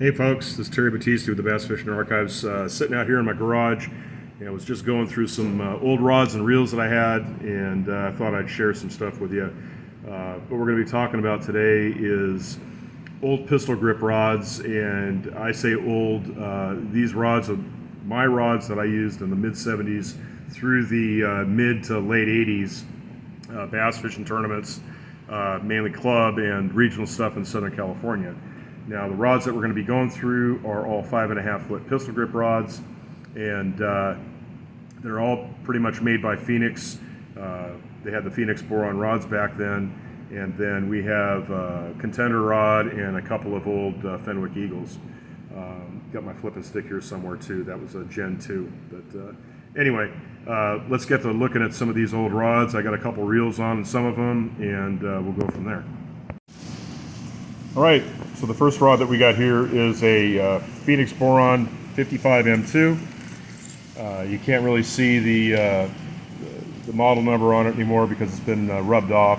Hey folks, this is Terry Battisti with the Bass Fishing Archives. Sitting out here in my garage, and I was just going through some old rods and reels that I had, and I thought I'd share some stuff with you. What we're going to be talking about today is old pistol grip rods, and I say old. These rods are my rods that I used in the mid-70s through the mid to late 80s, bass fishing tournaments, mainly club and regional stuff in Southern California. Now, the rods that we're going to be going through are all 5.5 foot pistol grip rods, and they're all pretty much made by Phenix. They had the Phenix Boron rods back then, and then we have a Contender rod and a couple of old Fenwick Eagles. Got my Flippin Stik here somewhere too. That was a Gen 2. But anyway, let's get to looking at some of these old rods. I got a couple reels on some of them, and we'll go from there. All right, so the first rod that we got here is a Phenix Boron 55 M2. You can't really see the model number on it anymore because it's been rubbed off.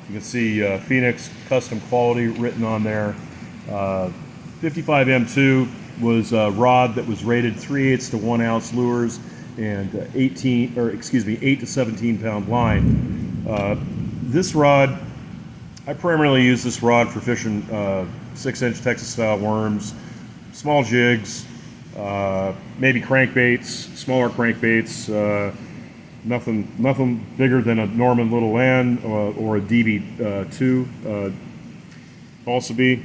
You can see Phenix custom quality written on there. 55 M2 was a rod that was rated 3/8 to 1 ounce lures and 8 to 17 pound line. This rod, I primarily use this rod for fishing 6-inch Texas style worms, small jigs, maybe crankbaits, smaller crankbaits, nothing bigger than a Norman Little Land or a DB2 balsa bee.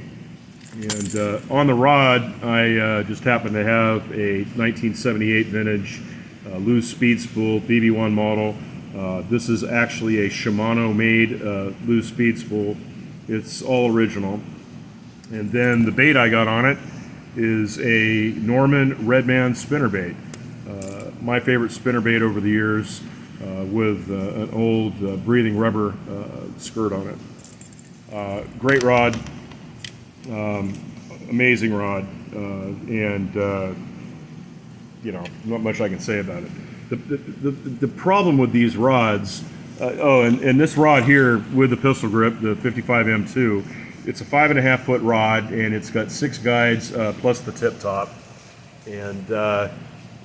And on the rod, I just happen to have a 1978 vintage loose speed spool BB1 model. This is actually a Shimano made loose speed spool. It's all original. And then the bait I got on it is a Norman Redman spinnerbait. My favorite spinnerbait over the years, with an old breathing rubber skirt on it. Great rod, amazing rod, and you know, not much I can say about it. The problem with these rods, and this rod here with the pistol grip, the 55 M2, it's a 5.5 foot rod, and it's got 6 guides plus the tip top, and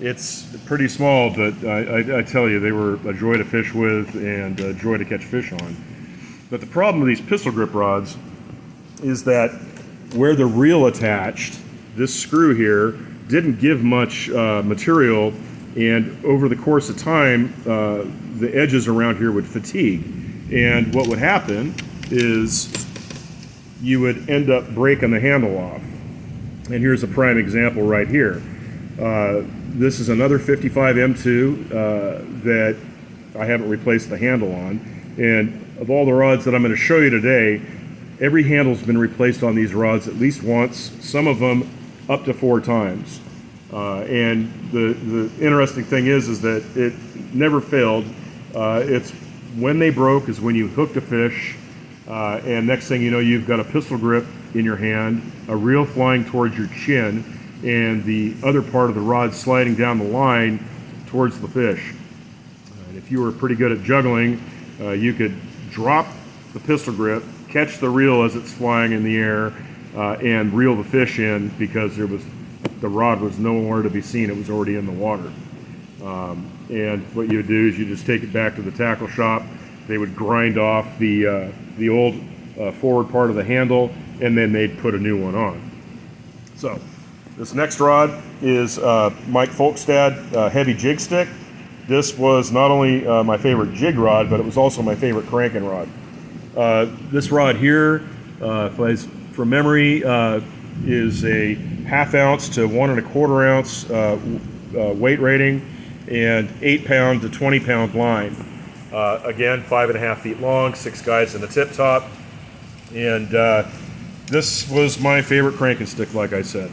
it's pretty small, but I tell you, they were a joy to fish with and a joy to catch fish on. But the problem with these pistol grip rods is that where the reel attached, this screw here didn't give much material, and over the course of time, the edges around here would fatigue. And what would happen is you would end up breaking the handle off. And here's a prime example right here. This is another 55 M2 that I haven't replaced the handle on. And of all the rods that I'm going to show you today, every handle's been replaced on these rods at least once, some of them up to 4 times. And the interesting thing is that it never failed. It's when they broke is when you hooked a fish, and next thing you know, you've got a pistol grip in your hand, a reel flying towards your chin, and the other part of the rod sliding down the line towards the fish. And if you were pretty good at juggling, you could drop the pistol grip, catch the reel as it's flying in the air, and reel the fish in because the rod was nowhere to be seen. It was already in the water. And what you would do is you just take it back to the tackle shop. They would grind off the old forward part of the handle, and then they'd put a new one on. So this next rod is Mike Folkestad heavy jig stick. This was not only my favorite jig rod, but it was also my favorite cranking rod. This rod here, from memory, is a 1/2 ounce to 1 1/4 ounce weight rating, and 8 pound to 20 pound line. Again, 5.5 feet long, 6 guides in the tip top, and this was my favorite cranking stick, like I said.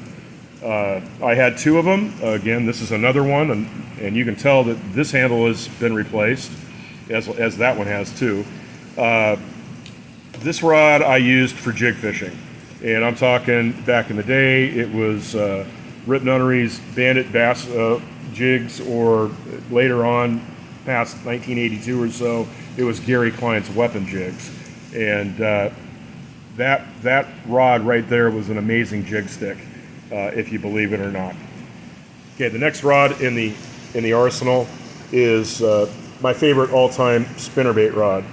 I had 2 of them. Again, this is another one, and you can tell that this handle has been replaced, as that one has too. This rod I used for jig fishing. And I'm talking back in the day, it was Rip Nunnery's Bandit bass jigs, or later on, past 1982 or so, it was Gary Klein's weapon jigs. And that rod right there was an amazing jig stick. if you believe it or not. Okay, the next rod in the arsenal is my favorite all-time spinnerbait rod.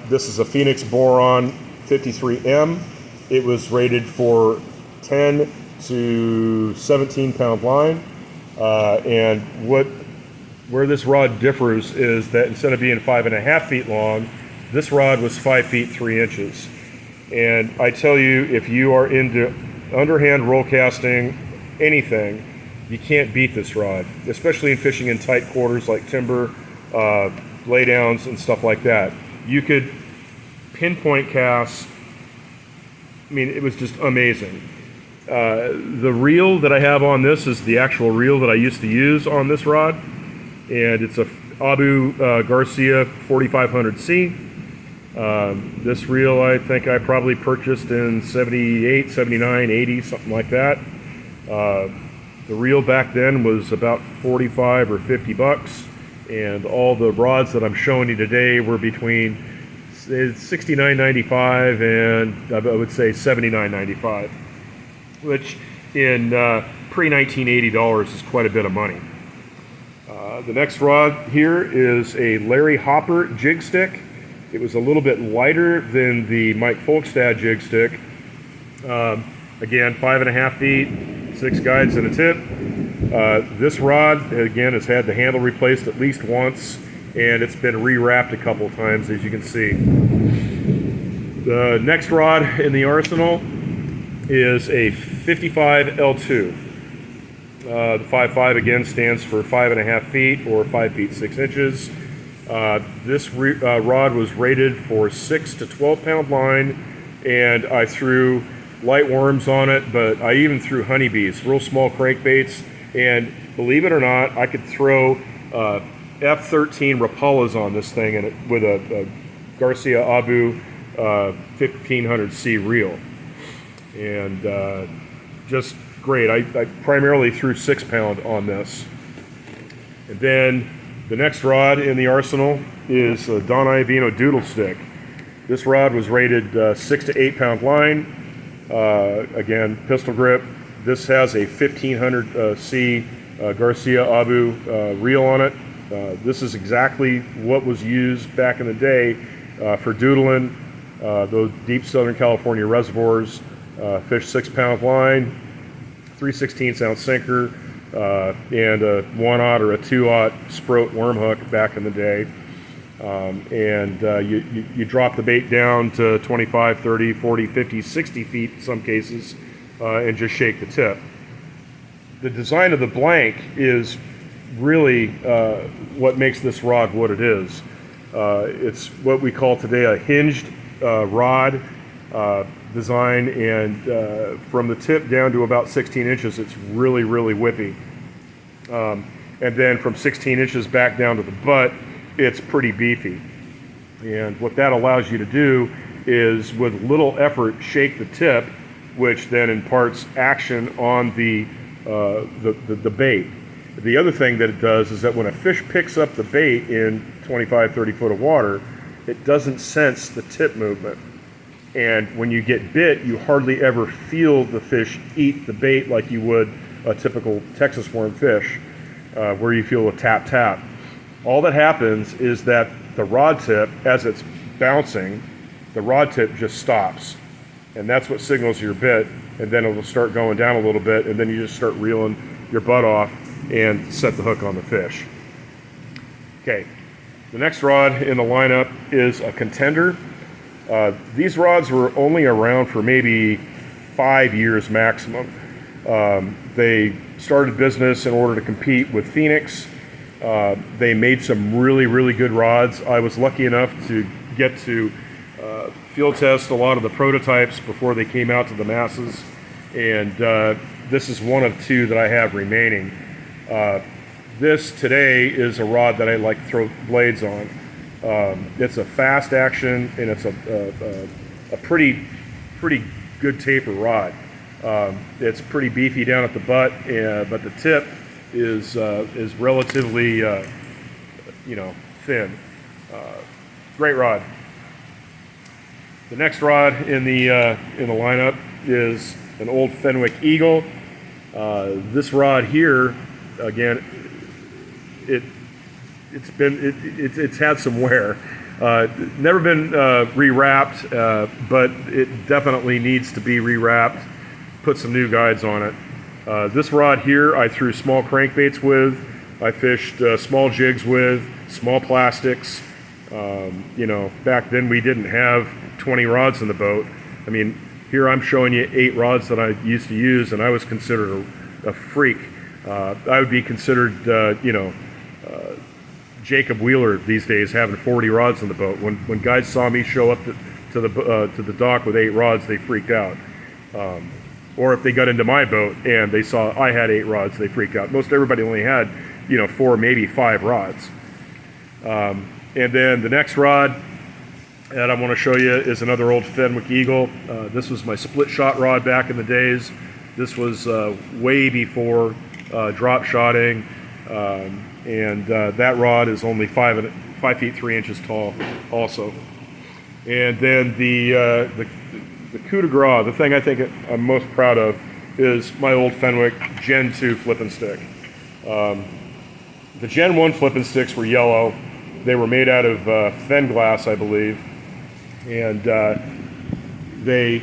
This is a Phenix Boron 53M. It was rated for 10 to 17 pound line, and where this rod differs is that instead of being 5.5 feet long, this rod was 5 feet 3 inches. And I tell you, if you are into underhand roll casting, anything, you can't beat this rod, especially in fishing in tight quarters like timber, laydowns, and stuff like that. You could pinpoint cast. I mean, it was just amazing. The reel that I have on this is the actual reel that I used to use on this rod, and it's a ABU Garcia 4500C. This reel I think I probably purchased in 78, 79, 80, something like that. The reel back then was about 45 or 50 bucks, and all the rods that I'm showing you today were between $69.95 and I would say $79.95, which in pre-1980 dollars is quite a bit of money. The next rod here is a Larry Hopper jig stick. It was a little bit lighter than the Mike Stad jig stick. Again, 5.5 feet, 6 guides and a tip. This rod, again, has had the handle replaced at least once, and it's been rewrapped a couple times, as you can see. The next rod in the arsenal is a 55 L2. The 5.5 again stands for 5.5 feet or 5 feet 6 inches. This rod was rated for 6 to 12 pound line, and I threw light worms on it, but I even threw honeybees, real small crankbaits, and believe it or not, I could throw F13 Rapalas on this thing with a Garcia ABU 1500C reel, and just great. I primarily threw 6 pound on this. And then the next rod in the arsenal is a Don Iovino Doodle stick. This rod was rated 6 to 8 pound line. Again, pistol grip. This has a 1500C Garcia ABU reel on it. This is exactly what was used back in the day for doodling those deep Southern California reservoirs. Fish 6 pound line, 3/16 ounce sinker, and a 1/0 or a 2/0 Sproat worm hook back in the day. You drop the bait down to 25, 30, 40, 50, 60 feet in some cases, and just shake the tip. The design of the blank is really what makes this rod what it is. It's what we call today a hinged rod design, and from the tip down to about 16 inches, it's really, really whippy. And then from 16 inches back down to the butt, it's pretty beefy. And what that allows you to do is, with little effort, shake the tip, which then imparts action on the bait. The other thing that it does is that when a fish picks up the bait in 25, 30 foot of water, it doesn't sense the tip movement. And when you get bit, you hardly ever feel the fish eat the bait like you would a typical Texas worm fish, where you feel a tap tap. All that happens is that the rod tip, as it's bouncing, the rod tip just stops. And that's what signals your bit, and then it'll start going down a little bit, and then you just start reeling your butt off and set the hook on the fish. Okay, the next rod in the lineup is a Contender. These rods were only around for maybe 5 years maximum. They started business in order to compete with Phenix. They made some really, really good rods. I was lucky enough to get to field test a lot of the prototypes before they came out to the masses, and this is one of 2 that I have remaining. This today is a rod that I like to throw blades on. It's a fast action, and it's a pretty good taper rod. It's pretty beefy down at the butt, but the tip is relatively thin. Great rod. The next rod in the lineup is an old Fenwick Eagle. This rod here, again, it's had some wear. Never been rewrapped, but it definitely needs to be rewrapped. Put some new guides on it. This rod here I threw small crankbaits with. I fished small jigs with, small plastics. You know, back then we didn't have 20 rods in the boat. I mean, here I'm showing you 8 rods that I used to use, and I was considered a freak. I would be considered, you know, Jacob Wheeler these days, having 40 rods in the boat. When guys saw me show up to the dock with 8 rods, they freaked out. Or if they got into my boat and they saw I had 8 rods, they freaked out. Most everybody only had, you know, 4, maybe 5 rods. And then the next rod that I want to show you is another old Fenwick Eagle. This was my split shot rod back in the days. This was way before drop shotting. And that rod is only 5 feet 3 inches tall also. And then the coup de grace, the thing I think I'm most proud of, is my old Fenwick Gen 2 Flippin Stik. The Gen 1 Flippin Stiks were yellow. They were made out of fen glass, I believe, and they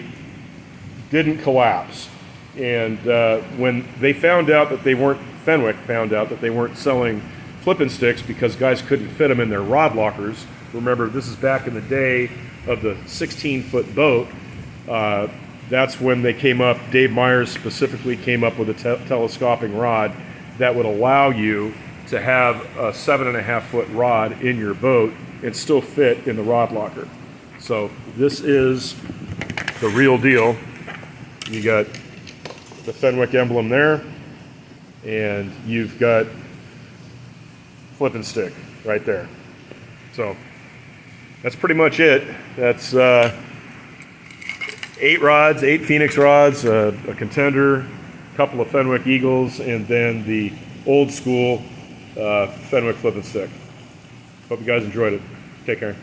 didn't collapse. And when they found out that they weren't, Fenwick found out that they weren't selling Flippin Stiks because guys couldn't fit them in their rod lockers. Remember, this is back in the day of the 16-foot boat. That's when they came up, Dave Myers specifically came up with a telescoping rod that would allow you to have a 7.5-foot rod in your boat and still fit in the rod locker. So this is the real deal. You got the Fenwick emblem there, and you've got Flippin Stik right there. So that's pretty much it. That's 8 rods, 8 Phenix rods, a Contender, a couple of Fenwick Eagles, and then the old school Fenwick Flippin Stik. Hope you guys enjoyed it. Take care.